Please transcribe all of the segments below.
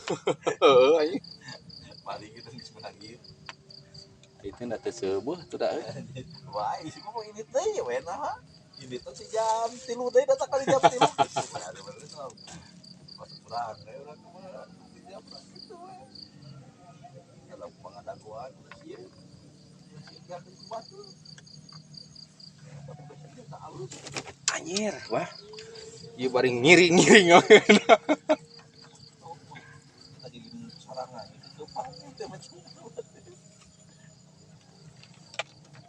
Heeh anjing. Paling kita geus menang ieu. Itu ndak teu seueuh tuh da. Wah, isi mah ini teh ya we nah. Ini tuh si jam 3 deui datang kali jam 3. Ada bener soal. Pas kurang kayak urang mah di jam gitu we. Dalam pengetahuan sih. Ya ke batu. Anjir, wah. Ieu bari ngiring-ngiring. Tadi sarangan itu gampang teh macam.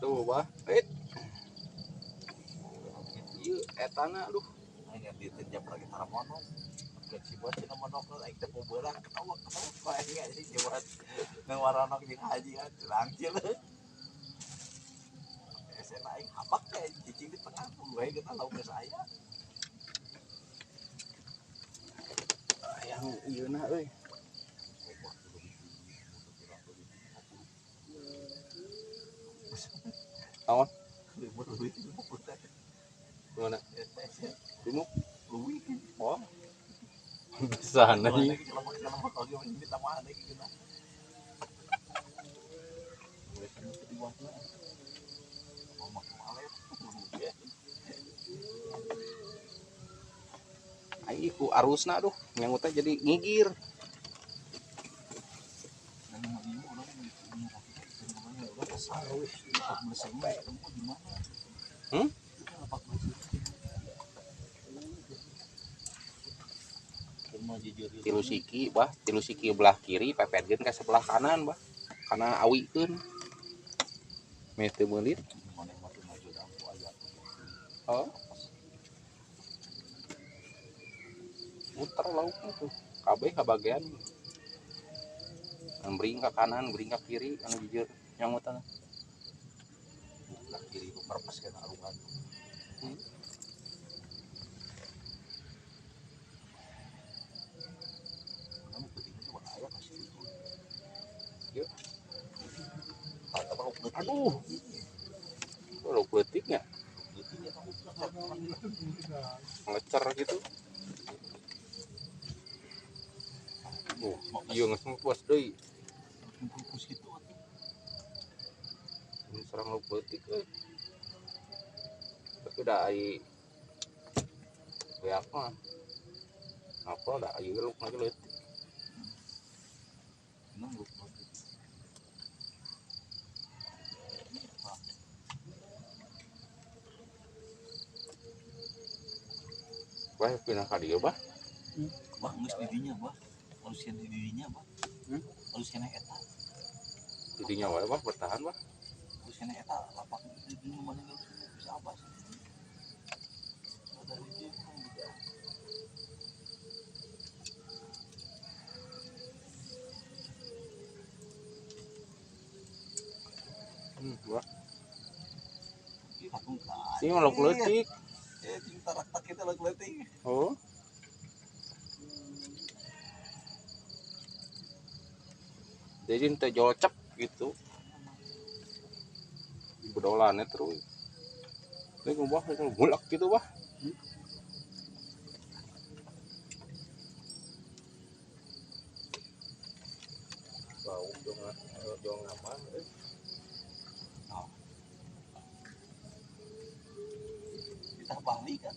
Tuh, bah. Ieu etana aduh. Hanya di jam lagi taramonok. Dan si buat cina monok naik teh bobelah ketawa bae jadi jewat nang waranok jeung haji kan langcil. Saya naik habak kayak cicing di tengah gue kita lauk ke saya. Yang ieuna euy. Awan. Mana? Lumuk. Oh. Bisa nih. Ai ku arusna aduh, nyangut teh jadi ngigir. Tilu siki bah, tilu siki belah kiri pepetkeun ka sebelah kanan bah. Kana awikeun. Me teu meulit. Oh. Muter lauknya tuh. Kabeh kabagean. Bring ke kanan, bring ke kiri, anu jujur nyangutan. Belah kiri ku perpes kana arungan. Aduh. Kalau peutiknya. Ngecer gitu. Oh, iya geus puas deui. Ini serang lu peutik euy. Tapi da ai beak mah. Apa da ai lu lagi leutik. Wah, pindah ka dieu bah. Bah geus di dinya bah. Halusian di dinya bah. Halusian eta. Di dinya wae bah bertahan bah. Halusian eta lapak di dinya mana bisa apa sih? Dari dia kan juga. Wah. Ini malah leutik. cinta rakyat kita lagu leutik. Oh. Jadi teh jolcep gitu. Bedolannya terus. Ini ngubah itu bulak gitu bah. Bau jong apa? Kita balik kan.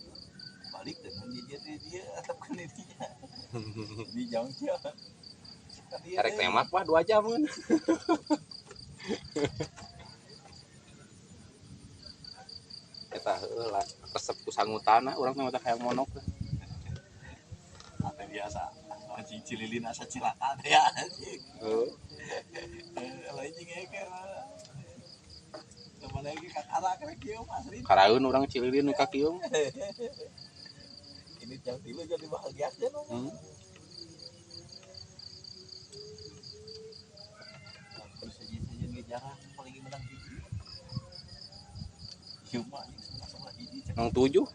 Balik dengan dia atau kan dia. Di jauh dia. Erek tembak bah 2 jam kan. Eta heuh lah resep ku sangutana urang teh hayang monok. Ate biasa. Anjing cililin asa cilaka teh ya anjing. Heeh. Lain jeung eker. Teman lagi kakara kena kieu asli. Karaeun urang cililin ka kieu. Ini jam 3 jadi bahagia aja dong. Saja jarang paling menang hiji. Cuma ini sama hiji. Nang 7.